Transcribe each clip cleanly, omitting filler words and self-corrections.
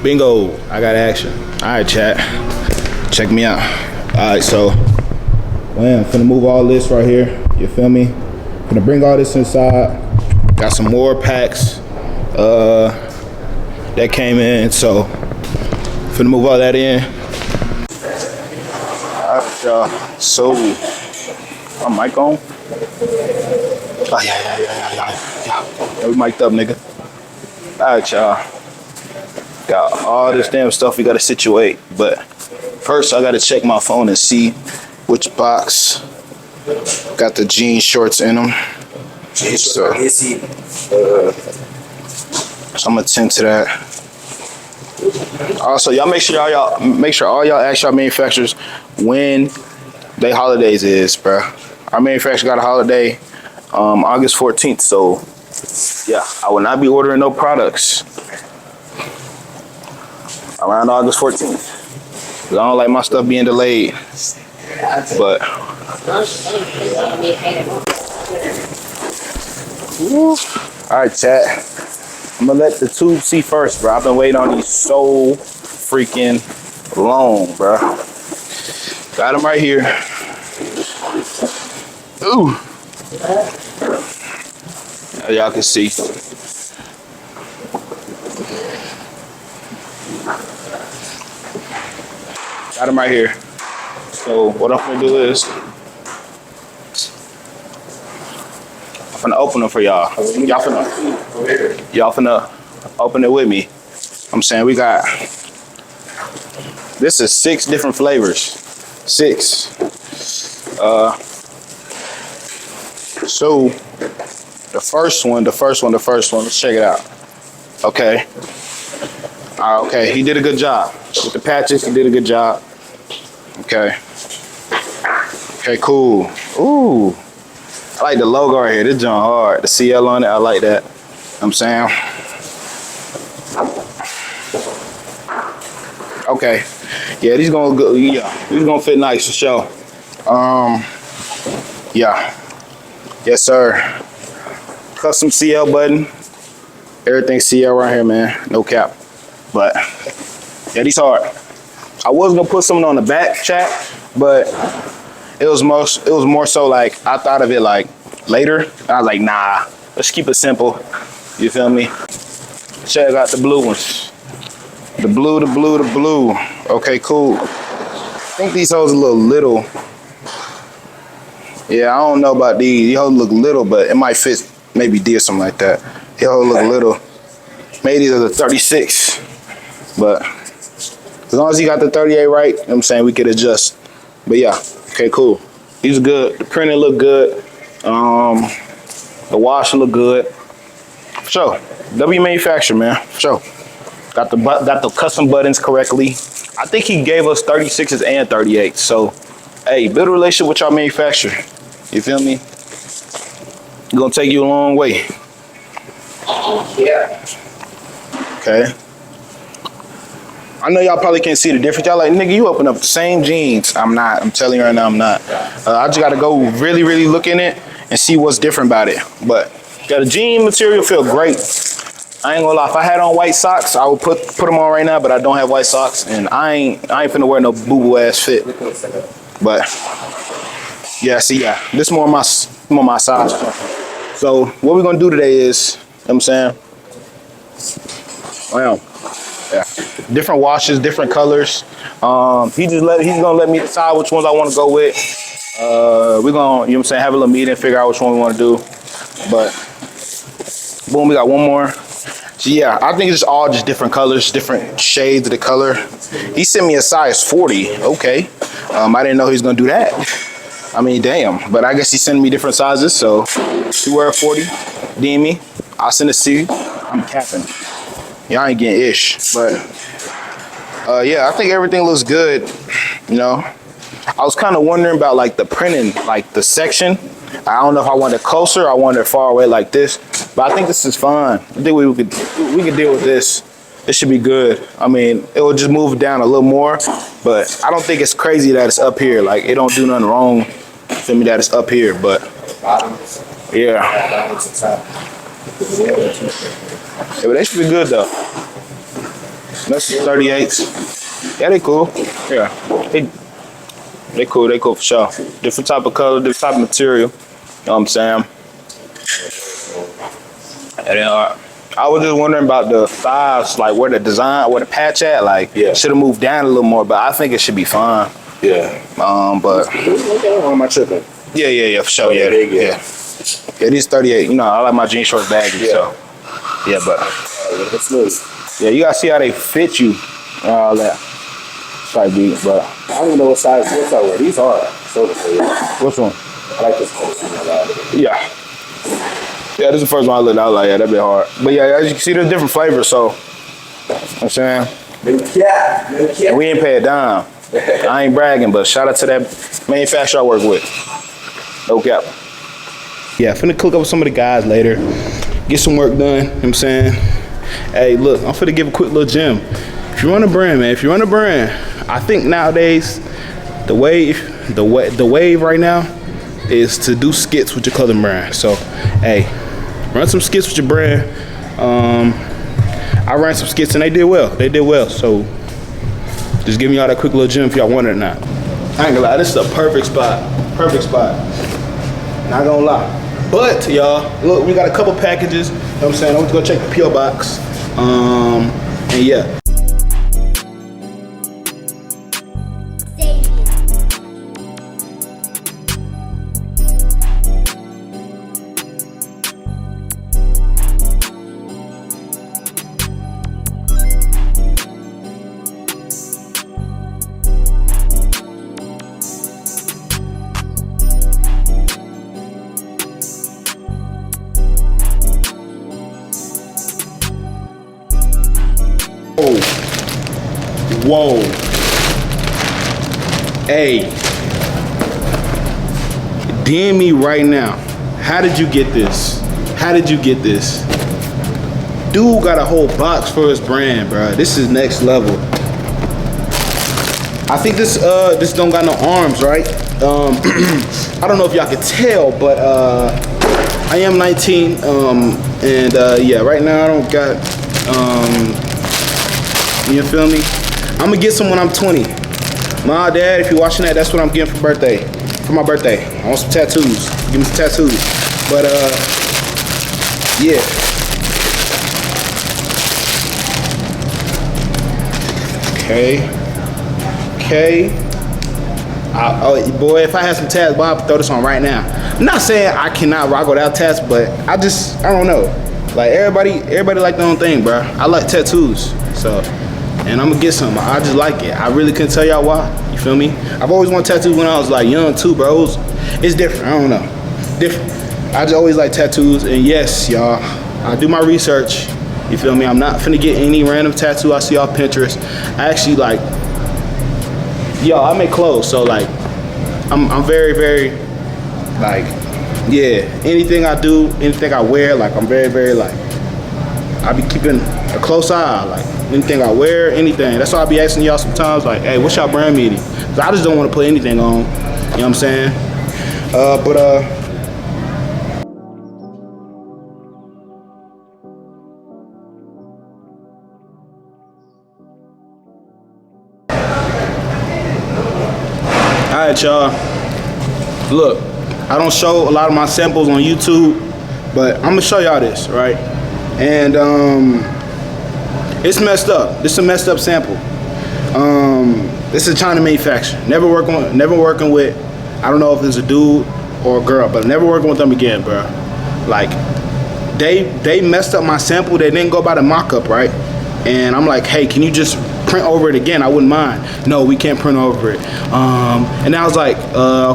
Bingo, I got action. All right, chat. Check me out. All right, so, I'm finna move all this right here. You feel me? Gonna bring all this inside. Got some more packs that came in, so finna move all that in. All right, y'all. So, my mic on? Oh, yeah. We mic'd up, nigga. All right, y'all. Got all this damn stuff we gotta situate, but first I gotta check my phone and see which box got the jean shorts in them. So I'm gonna tend to that. Also, y'all make sure all y'all ask y'all manufacturers when they holidays is, bro. Our manufacturer got a holiday August 14th, so yeah, I will not be ordering no products around August 14th. I don't like my stuff being delayed. But alright, chat. I'm gonna let the tube see first, bro. I've been waiting on these so freaking long, bro. Got them right here. Ooh. Y'all can see. Got them right here. So what I'm gonna do is I'm gonna open them for y'all. Y'all finna open it with me. I'm saying we got, this is 6 different flavors. 6. So the first one, let's check it out. Okay. Okay, he did a good job. With the patches, he did a good job. Okay. Okay, cool. Ooh. I like the logo right here. This joint hard. The CL on it, I like that. I'm saying. Okay. Yeah, these gonna go, yeah. These gonna fit nice for sure. Yeah. Yes, sir. Custom CL button. Everything CL right here, man. No cap. But yeah, these hard. I was gonna put something on the back, chat, but it was more so like I thought of it like later. I was like, nah, let's keep it simple. You feel me? Check out the blue ones. The blue. Okay, cool. I think these hoes a little. Yeah, I don't know about these. These hoes look little, but it might fit maybe D or something like that. These hoes look little. Maybe these are the 36. But as long as you got the 38 right, you know what I'm saying, we could adjust. But yeah, okay, cool. These are good. The printing look good. The wash look good. For sure. W manufacturer, man. For sure. Got the custom buttons correctly. I think he gave us 36s and 38s. So, hey, build a relationship with your manufacturer. You feel me? It's gonna take you a long way. Yeah. Okay. I know y'all probably can't see the difference. Y'all like, nigga, you open up the same jeans. I'm not. I'm telling you right now, I'm not. I just got to go really look in it and see what's different about it. But yeah, the jean material feel great. I ain't gonna lie. If I had on white socks, I would put them on right now. But I don't have white socks, and I ain't finna wear no boo-boo ass fit. But yeah, see, yeah, this more my size. So what we're gonna do today is, you know what I'm saying, wow. Yeah. Different washes, different colors. He's gonna let me decide which ones I want to go with. We're gonna, you know what I'm saying, have a little meeting, figure out which one we want to do. But boom, we got one more. So yeah, I think it's all just different colors, different shades of the color. He sent me a size 40. Okay. I didn't know he was gonna do that. I mean, damn. But I guess he sent me different sizes. So if you wear a 40, DM me. I'll send a C. I'm capping. Y'all ain't getting ish, but yeah, I think everything looks good. You know, I was kind of wondering about like the printing, like the section. I don't know if I want it closer or I want it far away like this, but I think this is fine. I think we could deal with this. It should be good. I mean, it will just move down a little more, but I don't think it's crazy that it's up here. Like it don't do nothing wrong. Feel me that it's up here, but yeah. Yeah, but they should be good though. That's 38s. Yeah, they cool. Yeah, they cool. They cool for sure. Different type of color, different type of material. You know what I'm saying? And then, I was just wondering about the thighs, like where the design, where the patch at. Like, should have moved down a little more, but I think it should be fine. Yeah. But why am I tripping? Yeah, for sure. Yeah. Yeah, these 38. You know, I like my jean shorts baggy, so yeah. But it's smooth. Yeah, you gotta see how they fit you and all that. Type beat, but I don't even know what size were. These are so cool. Which one? I like this one. Yeah. Yeah, this is the first one I looked at. I was like, yeah, that'd be hard. But yeah, as you can see, there's different flavors, so, you know what I'm saying? And we ain't pay a dime. I ain't bragging, but shout out to that manufacturer I work with. No cap. Yeah, finna cook up with some of the guys later. Get some work done, you know what I'm saying? Hey, look, I'm finna give a quick little gem. If you run a brand, man, if you run a brand, I think nowadays, the wave right now is to do skits with your clothing brand. So, hey, run some skits with your brand. I ran some skits and they did well. So, just giving y'all that quick little gem if y'all want it or not. I ain't gonna lie, this is a perfect spot. Not gonna lie. But, y'all, look, we got a couple packages. You know what I'm saying? I'm gonna go check the P.O. box. And yeah. Whoa. Hey. DM me right now. How did you get this? Dude got a whole box for his brand, bro. This is next level. I think this don't got no arms, right? I don't know if y'all can tell, but I am 19, yeah, right now I don't got, you feel me? I'm gonna get some when I'm 20. My dad, if you're watching that, that's what I'm getting for my birthday. I want some tattoos. Give me some tattoos. But yeah. Okay. Oh boy, if I had some tats, boy, I'd throw this on right now. I'm not saying I cannot rock without tats, but I don't know. Like everybody like their own thing, bro. I like tattoos, so. And I'm gonna get some. I just like it. I really couldn't tell y'all why. You feel me? I've always wanted tattoos when I was like young too, bro. It's different. I don't know. Different. I just always like tattoos. And yes, y'all, I do my research. You feel me? I'm not finna get any random tattoo I see off Pinterest. I actually like, y'all, I make clothes, so like, I'm very, very, like, yeah. Anything I do, anything I wear, like, I'm very, very like, I be keeping a close eye, like. Anything I wear, anything. That's why I be asking y'all sometimes, like, hey, what's y'all brand meeting? Cause I just don't want to put anything on. You know what I'm saying? All right, y'all. Look, I don't show a lot of my samples on YouTube, but I'm gonna show y'all this, right? And it's messed up. This is a messed up sample. This is a China manufacturer. Never working with, I don't know if it's a dude or a girl, but never working with them again, bro. Like, they messed up my sample. They didn't go by the mock-up, right? And I'm like, hey, can you just print over it again? I wouldn't mind. No, we can't print over it. And I was like,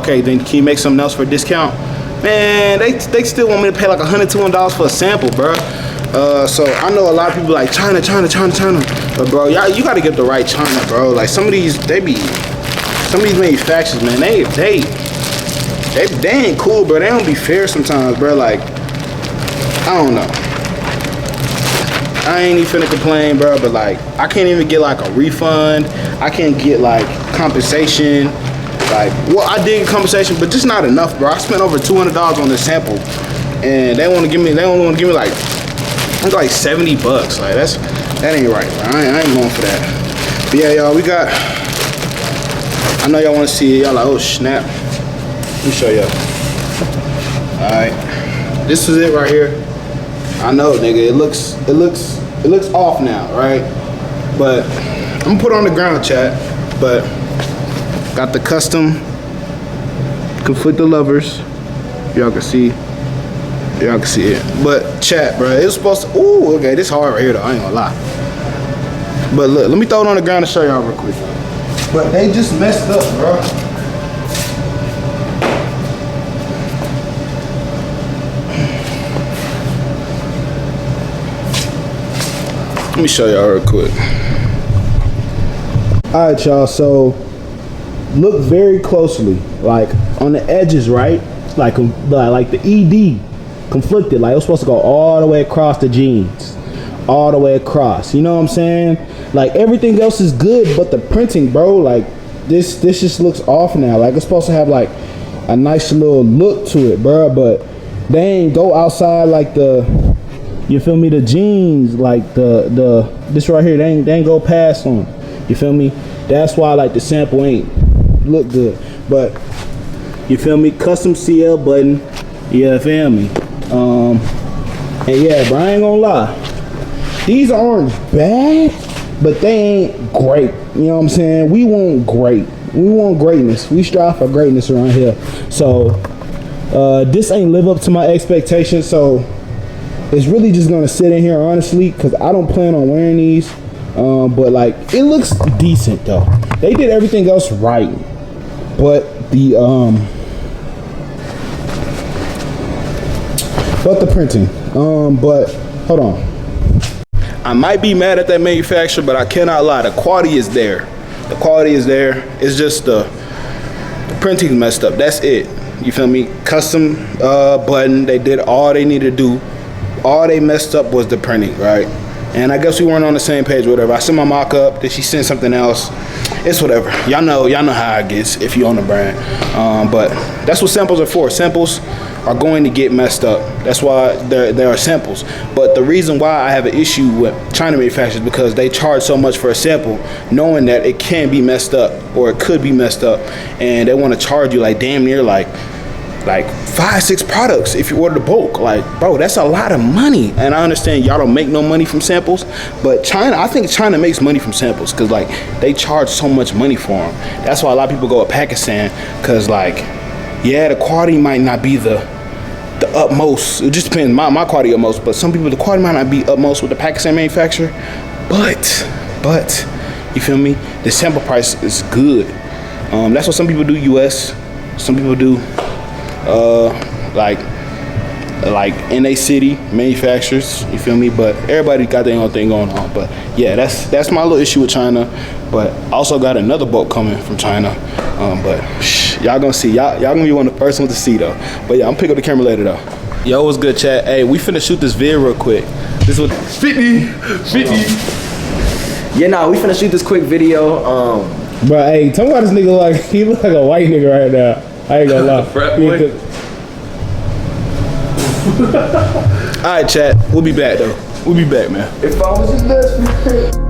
okay, then can you make something else for a discount? Man, they still want me to pay like $100, $200 for a sample, bro. So I know a lot of people like China, but bro, y'all, you gotta get the right China, bro. Like some of these manufacturers, man, they ain't cool, bro. They don't be fair sometimes, bro. Like, I don't know. I ain't even finna complain, bro, but like, I can't even get like a refund. I can't get like compensation. Like, well, I did get compensation, but just not enough, bro. I spent over $200 on this sample, and they only want to give me like 70 bucks. Like, That ain't right, bro. I ain't going for that. But yeah, y'all, we got. I know y'all want to see it. Y'all like, oh snap. Let me show y'all. All right, this is it right here. I know, nigga. It looks off now, right? But I'm gonna put it on the ground, chat. But got the custom conflicted lovers. Y'all can see. Y'all can see it. But chat, bro, it was supposed to. Ooh, okay, this hard right here though. I ain't gonna lie. But look, let me throw it on the ground and show y'all real quick. But they just messed up, bro. Let me show y'all real quick. All right, y'all. So look very closely, like on the edges, right? Like the ED conflicted. Like it was supposed to go all the way across the jeans, all the way across. You know what I'm saying? Like everything else is good, but the printing, bro. Like this just looks off now. Like it's supposed to have like a nice little look to it, bro. But they ain't go outside like the. You feel me? The jeans, like this right here, they ain't go past on. You feel me? That's why like the sample ain't look good. But you feel me? Custom CL button. You feel me? And yeah, bro, I ain't gonna lie. These aren't bad, but they ain't great. You know what I'm saying? We want great. We want greatness. We strive for greatness around here. So this ain't live up to my expectations. So it's really just gonna sit in here, honestly, because I don't plan on wearing these. But like, it looks decent though. They did everything else right, but the printing. But hold on. I might be mad at that manufacturer, but I cannot lie. The quality is there. The quality is there. It's just the printing's messed up. That's it. You feel me? Custom button. They did all they needed to do. All they messed up was the printing, right? And I guess we weren't on the same page, whatever. I sent my mock up, then she sent something else. It's whatever. Y'all know how it gets if you own the brand. But that's what samples are for. Samples are going to get messed up. That's why there are samples. But the reason why I have an issue with China manufacturers is because they charge so much for a sample, knowing that it can be messed up or it could be messed up, and they want to charge you like damn near like 5-6 products if you order the bulk. Like, bro, that's a lot of money. And I understand y'all don't make no money from samples, but I think China makes money from samples because like they charge so much money for them. That's why a lot of people go to Pakistan, because like, yeah, the quality might not be the utmost. It just depends. My quality utmost, but some people the quality might not be utmost with the Pakistan manufacturer. But you feel me? The sample price is good. That's what some people do. US. Some people do. Like in a city manufacturers, you feel me? But everybody got their own thing going on. But yeah, that's my little issue with China. But also got another boat coming from China. But y'all gonna see. Y'all gonna be one of the first ones to see though. But yeah, I'm pick up the camera later though. Yo, what's good, chat? Hey, we finna shoot this vid real quick. This was 50. Yeah, nah, we finna shoot this quick video. Bro, hey, tell me why this nigga he look like a white nigga right now. I ain't gonna lie. Alright, chat. We'll be back though. We'll be back, man. If I was his best friend.